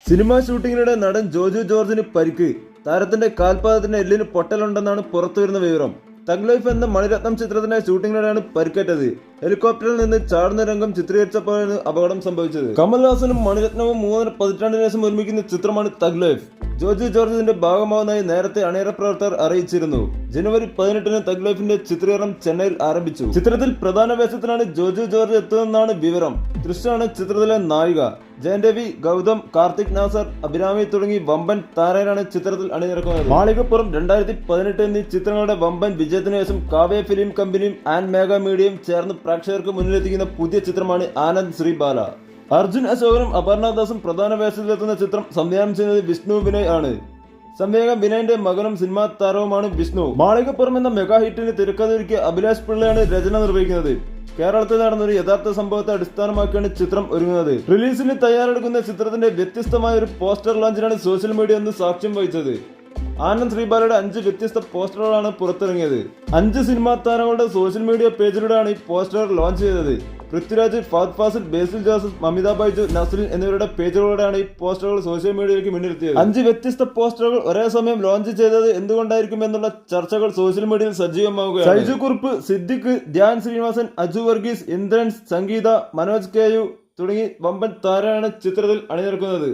Cinema ഷൂട്ടിങ്ങിനിടെ നടൻ ജോജു ജോർജിന് പരിക്ക്. താരത്തിന്റെ കാൽപാദത്തിന്റെ എല്ലിന് പൊട്ടലുണ്ടെന്നാണ് പുറത്തുവരുന്ന വിവരം. തഗ് ലൈഫ് എന്ന മണിരത്നം ചിത്രത്തിന്റെ ഷൂട്ടിങ്ങിനിടെയാണ് പരിക്കേറ്റത്. ഹെലികോപ്റ്ററിൽ നിന്ന് ചാടുന്ന രംഗം ചിത്രീകരിച്ചപ്പോഴാണ് അപകടം സംഭവിച്ചത്. കമൽഹാസനും മണിരത്നവും 3 പതിറ്റാണ്ടിന് ശേഷം ഒരുമിക്കുന്ന ചിത്രമാണ് തഗ് ലൈഫ്. ജോജു ജോർജിന്റെ ഭാഗമാവുന്നതായി നേരത്തെ അണിയറ പ്രവർത്തകർ അറിയിച്ചിരുന്നു. ജനുവരി 18-ന് തഗ് ലൈഫിന്റെ ചിത്രീകരണം ചെന്നൈയിൽ ആരംഭിച്ചു. ചിത്രത്തിൽ പ്രധാന വേഷത്തിലാണ് ജോജു ജോർജ് എത്തുന്നതെന്നാണ് വിവരം. തൃശാണ് ചിത്രത്തിലെ നായിക. ജയൻരവി, ഗൗതം, കാർത്തിക് നാസർ, അഭിരാമി തുടങ്ങി വമ്പൻ താരങ്ങളാണ് ചിത്രത്തിൽ അണിനിരക്കുന്നത്. മാളികപ്പുറം 2018 എന്നീ ചിത്രങ്ങളുടെ വമ്പൻ വിജയത്തിന് ശേഷം കാവ്യ ഫിലിം കമ്പനിയും ആൻഡ് മേഗ മീഡിയയും ചേർന്ന് പ്രേക്ഷകർക്ക് മുന്നിലെത്തിക്കുന്ന പുതിയ ചിത്രമാണ് ആനന്ദ് ശ്രീബാല. അർജുൻ അശോകനും അപർണദാസും പ്രധാന വേഷത്തിലെത്തുന്ന ചിത്രം സംവിധാനം ചെയ്യുന്നത് വിഷ്ണു വിനയ് ആണ്. സംവിധായകൻ വിനയന്റെ മകനും സിനിമാ താരവുമാണ് വിഷ്ണു. മാളികപ്പുറം എന്ന മെഗാ ഹിറ്റിന് തിരക്കഥയൊരുക്കിയ അഭിലാഷ് പിള്ളയാണ് രചന നിർവഹിക്കുന്നത്. കേരളത്തിൽ നടന്ന ഒരു യഥാർത്ഥ സംഭവത്തെ അടിസ്ഥാനമാക്കിയാണ് ചിത്രം ഒരുങ്ങുന്നത്. റിലീസിന് തയ്യാറെടുക്കുന്ന ചിത്രത്തിന്റെ വ്യത്യസ്തമായ ഒരു പോസ്റ്റർ ലോഞ്ചിനാണ് സോഷ്യൽ മീഡിയ ഒന്ന് സാക്ഷ്യം വഹിച്ചത്. ആനന്ദ് ശ്രീബാലയുടെ 5 വ്യത്യസ്ത പോസ്റ്ററുകളാണ് പുറത്തിറങ്ങിയത്. 5 സിനിമാ താരങ്ങളുടെ സോഷ്യൽ മീഡിയ പേജിലൂടെയാണ് ഈ പോസ്റ്റർ ലോഞ്ച് ചെയ്തത്. പൃഥ്വിരാജ്, ഫഹദ് ഫാസിൽ, ബേസിൽ ജോസഫ്, മമിത ബൈജു, നസ്രിൻ എന്നിവരുടെ പേജുകളോടെയാണ് ഈ പോസ്റ്ററുകൾ സോഷ്യൽ മീഡിയയിലേക്ക് മുന്നിലെത്തിയത്. 5 വ്യത്യസ്ത പോസ്റ്ററുകൾ ഒരേ സമയം ലോഞ്ച് ചെയ്തത് എന്തുകൊണ്ടായിരിക്കും എന്നുള്ള ചർച്ചകൾ സോഷ്യൽ മീഡിയയിൽ സജീവമാവുകയാണ്. ഷൈജു കുറുപ്പ്, സിദ്ദിഖ്, ധ്യാൻ ശ്രീനിവാസൻ, അജു വർഗീസ്, ഇന്ദ്രൻസ്, സംഗീത, മനോജ് കെ യു തുടങ്ങി വമ്പൻ താരമാണ് ചിത്രത്തിൽ അണിനിരക്കുന്നത്.